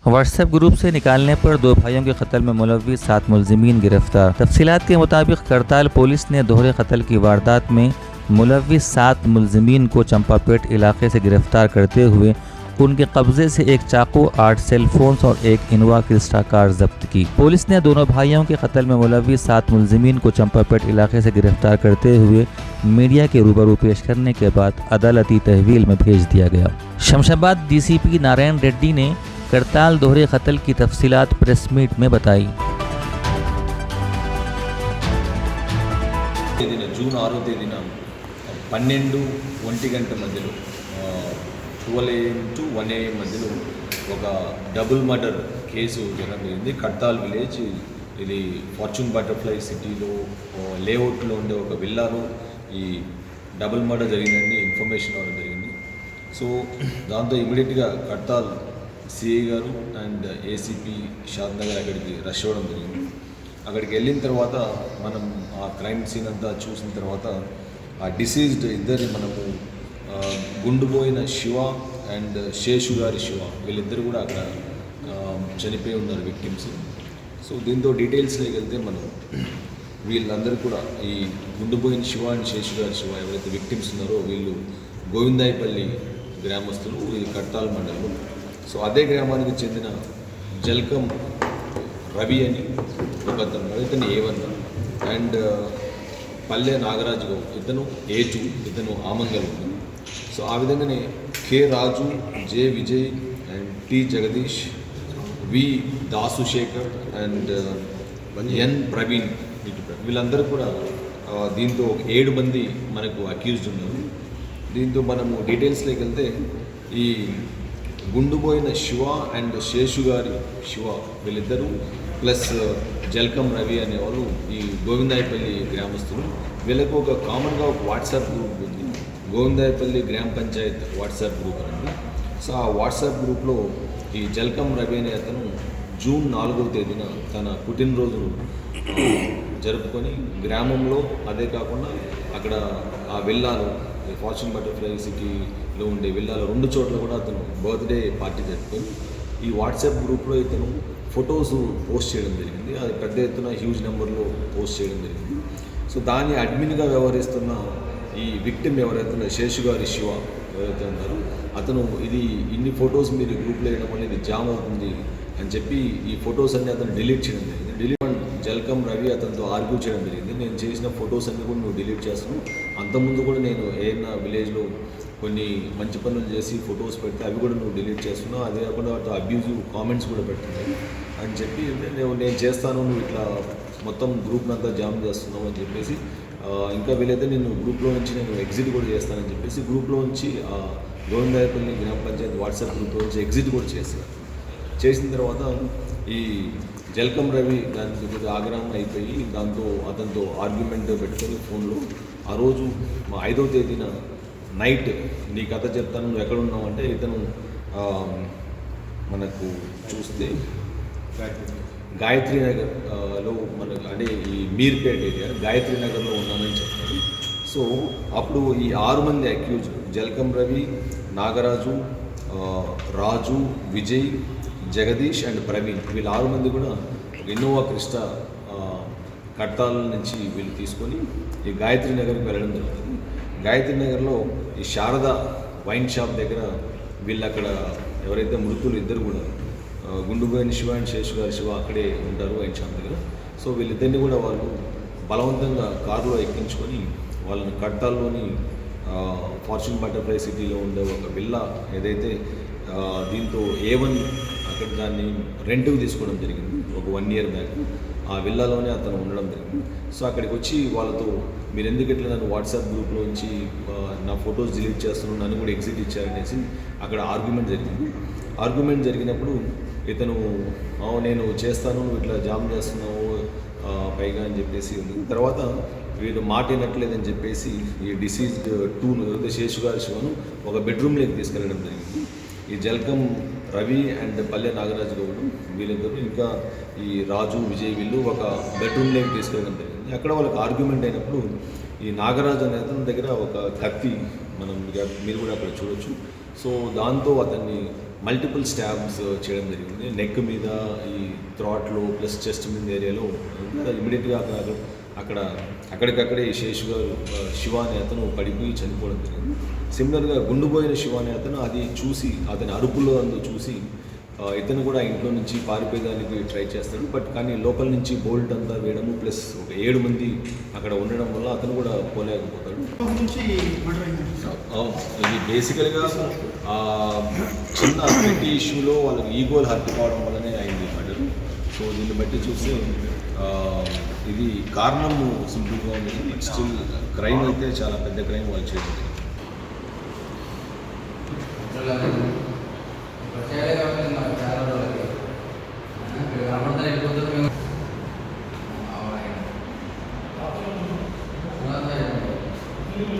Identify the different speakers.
Speaker 1: WhatsApp group से निकालने पर दो भाइयों के कत्ल में मुलव्विस 7 मुलजिमीन गिरफ्तार। तफसीलात के मुताबिक करताल पुलिस ने दोहरे कत्ल की वारदात में मुलव्विस 7 मुलजिमीन को चंपापेट इलाके से गिरफ्तार करते हुए उनके कब्जे से एक चाकू, 8 सेलफोन्स और एक इनोवा क्रिस्टा कार जब्त की। पुलिस ने दोनों भाइयों के कत्ल में मुलव्विस 7 मुलजिमीन को चंपापेट इलाके से गिरफ्तार करते हुए मीडिया के रूबरू पेश करने के बाद अदालती तहवील में भेज दिया गया। शमशाबाद DCP नारायण रेड्डी ने करताल दोहरे कत्ल की तफसीलात प्रेस मीट में बताई।
Speaker 2: జూన్ 6వ తేదీన 12-1 గంట మధ్యలో 12 AM to 1 AM మధ్యలో ఒక డబుల్ మర్డర్ కేసు జరిగింది. కడ్తాల్ విలేజ్, ఇది ఫార్చ్యూన్ బటర్ఫ్లై సిటీలో లేఅవుట్లో ఉండే ఒక విల్లాలో ఈ డబుల్ మర్డర్ జరిగిందని ఇన్ఫర్మేషన్ అవ్వడం జరిగింది. సో దాంతో ఇమీడియట్గా కడ్తాల్ సిఐ గారు అండ్ ACP షాద్ నగర్ అక్కడికి రష్ అవ్వడం జరిగింది. అక్కడికి వెళ్ళిన తర్వాత మనం ఆ క్రైమ్ సీన్ అంతా చూసిన తర్వాత ఆ డిసీజ్డ్ ఇద్దరిని మనము గుండుపోయిన శివ అండ్ శేషు గారి శివ, వీళ్ళిద్దరు కూడా అక్కడ చనిపోయి ఉన్నారు విక్టిమ్స్. సో దీంతో డీటెయిల్స్లోకి వెళ్తే మనం వీళ్ళందరూ కూడా ఈ గుండుపోయిన శివ అండ్ శేషు గారి శివ ఎవరైతే విక్టిమ్స్ ఉన్నారో వీళ్ళు గోవిందాయపల్లి గ్రామస్తులు, ఇది కడ్తాల్ మండలం. సో అదే గ్రామానికి చెందిన జల్కం రవి అని ఒక అతను, ఇతను A1 అండ్ పల్లె నాగరాజు గౌడ్, ఇతను A2, ఇతను ఆమంగల్. సో ఆ విధంగానే K Raju, J Vijay and T Jagadish, V Dasushekar and N Praveen, వీళ్ళందరూ కూడా దీంతో 7 మంది మనకు అక్యూజ్డ్ ఉన్నారు. దీంతో మనము డీటెయిల్స్లోకి వెళ్తే ఈ గుండుపోయిన శివ అండ్ శేషు గారి శివ వీళ్ళిద్దరూ ప్లస్ జల్కం రవి అనేవాళ్ళు ఈ గోవిందాయపల్లి గ్రామస్తులు. వీళ్ళకు ఒక కామన్గా ఒక వాట్సాప్ గ్రూప్ ఉంది, గోవిందాయపల్లి గ్రామ పంచాయత్ వాట్సాప్ గ్రూప్ అండి. సో ఆ వాట్సాప్ గ్రూప్లో ఈ జల్కం రవి అనే అతను జూన్ 4వ తేదీన తన పుట్టినరోజును జరుపుకొని గ్రామంలో, అదే కాకుండా అక్కడ ఆ విల్లాలో ఫార్చ్యూన్ బటర్ఫ్లై సిటీలో ఉండే విల్లాలో 2 చోట్ల కూడా అతను బర్త్డే పార్టీ జరుపుకొని ఈ వాట్సాప్ గ్రూప్లో ఇతను ఫొటోస్ పోస్ట్ చేయడం జరిగింది. అది పెద్ద ఎత్తున హ్యూజ్ నెంబర్లో పోస్ట్ చేయడం జరిగింది. సో దాన్ని అడ్మిన్గా వ్యవహరిస్తున్న ఈ విక్టిమ్ ఎవరైతే శేషు గారి శివ ఎవరైతే ఉన్నారో అతను ఇది ఇన్ని ఫొటోస్ మీరు గ్రూప్లో వేయడం వల్ల ఇది జామ్ అవుతుంది అని చెప్పి ఈ ఫొటోస్ అన్ని అతను డిలీట్ చేయడం జరిగింది. జల్కం రవి అతనితో ఆర్గ్యూ చేయడం జరిగింది. నేను చేసిన ఫొటోస్ అన్ని కూడా నువ్వు డిలీట్ చేస్తున్నావు, అంతకుముందు కూడా నేను ఏదైనా విలేజ్లో కొన్ని మంచి పనులు చేసి ఫొటోస్ పెడితే అవి కూడా నువ్వు డిలీట్ చేస్తున్నావు, అదే కాకుండా వాటితో అబ్యూజివ్ కామెంట్స్ కూడా పెడుతున్నావు అని చెప్పి నేను చేస్తాను, నువ్వు ఇట్లా మొత్తం గ్రూప్ని అంతా జామ్ చేస్తున్నావు అని చెప్పేసి, ఇంకా వీలైతే నేను గ్రూప్లో నుంచి నేను ఎగ్జిట్ కూడా చేస్తానని చెప్పేసి గ్రూప్లో నుంచి గోవిందాయపల్లి గ్రామ పంచాయతీ వాట్సాప్ గ్రూప్లో నుంచి ఎగ్జిట్ కూడా చేశాను. చేసిన తర్వాత ఈ జల్కం రవి దానికి కొద్దిగా ఆగ్రహం అయిపోయి దాంతో అతనితో ఆర్గ్యుమెంట్ పెట్టుకొని ఫోన్లో ఆ రోజు 5వ తేదీన నైట్ నీ కథ చెప్తాను, నువ్వు ఎక్కడున్నావు అంటే ఇతను మనకు చూస్తే గాయత్రి నగర్లో మనకు అంటే ఈ మీర్పేట ఏరియా గాయత్రి నగర్లో ఉన్నానని చెప్తాడు. సో అప్పుడు ఈ 6 మంది అక్యూజ్ జల్కం రవి, నాగరాజు, రాజు, విజయ్, జగదీష్ అండ్ ప్రవీణ్, వీళ్ళు 6 మంది కూడా ఇన్నోవా క్రిస్టా కడ్తాల్ నుంచి వీళ్ళు తీసుకొని ఈ గాయత్రి నగర్కి వెళ్ళడం జరుగుతుంది. గాయత్రి నగర్లో ఈ శారద వైన్ షాప్ దగ్గర వీళ్ళు అక్కడ ఎవరైతే మృతులు ఇద్దరు కూడా గుండుపోయిన శివ అండ్ శేషు గారి శివ అక్కడే ఉంటారు వైన్ షాప్ దగ్గర. సో వీళ్ళిద్దరిని కూడా వాళ్ళు బలవంతంగా కారులో ఎక్కించుకొని వాళ్ళని కడ్తాల్లోని ఫార్చ్యూన్ బటర్ఫ్లై సిటీలో ఉండే ఒక విల్లా ఏదైతే దీంతో A1 అక్కడ దాన్ని రెంట్కి తీసుకోవడం జరిగింది ఒక 1 year బ్యాక్. ఆ విల్లాలోనే అతను ఉండడం జరిగింది. సో అక్కడికి వచ్చి వాళ్ళతో మీరు ఎందుకు ఇట్లా నన్ను వాట్సాప్ గ్రూప్లో నుంచి నా ఫొటోస్ డిలీట్ చేస్తున్నాను, నన్ను కూడా ఎగ్జిట్ ఇచ్చారనేసి అక్కడ ఆర్గ్యుమెంట్ జరిగింది. ఆర్గ్యుమెంట్ జరిగినప్పుడు ఇతను నేను చేస్తాను, నువ్వు ఇట్లా జామ్ చేస్తున్నావు పైగా అని చెప్పేసి ఉంది. తర్వాత వీడు మాట వినట్లేదని చెప్పేసి ఈ డిసీజ్డ్ 2 శేషు గారి శివను ఒక బెడ్రూమ్లోకి తీసుకెళ్ళడం జరిగింది. ఈ జల్కం రవి అండ్ పల్లె నాగరాజు గౌడ్ వీళ్ళిద్దరు ఇంకా ఈ రాజు, విజయ్ వీళ్ళు ఒక బెడ్రూమ్లోకి తీసుకెళ్ళడం జరిగింది. అక్కడ వాళ్ళకి ఆర్గ్యుమెంట్ అయినప్పుడు ఈ నాగరాజు అనే అతని దగ్గర ఒక కత్తి మీరు కూడా అక్కడ చూడొచ్చు. సో దాంతో అతన్ని మల్టిపుల్ స్టాబ్స్ చేయడం జరిగింది. నెక్ మీద, ఈ థ్రాట్లో ప్లస్ చెస్ట్ మీద ఏరియాలో ఇమీడియట్గా అక్కడికక్కడే శేషు గారు శివ అనే అతను పడిపోయి చనిపోవడం జరిగింది. సిమిలర్గా గుండుపోయిన శివ అనే అతను అది చూసి, అతని అరుపులో చూసి ఇతను కూడా ఇంట్లో నుంచి పారిపోయేదానికి ట్రై చేస్తాడు. బట్ కానీ లోపల నుంచి బోల్ట్ అంతా వేయడము ప్లస్ ఒక 7 మంది అక్కడ ఉండడం వల్ల అతను కూడా పోలేకపోతాడు. ఇది బేసికల్గా చిన్న పెట్టి ఇష్యూలో వాళ్ళకి ఈగోలు హర్ట్ కావడం వల్లనే అయింది మర్డర్. సో దీన్ని బట్టి చూస్తే ఇది కారణము సింపుల్గా ఉంది. స్టిల్ క్రైమ్ అయితే చాలా పెద్ద క్రైమ్ వాళ్ళు చేయడం.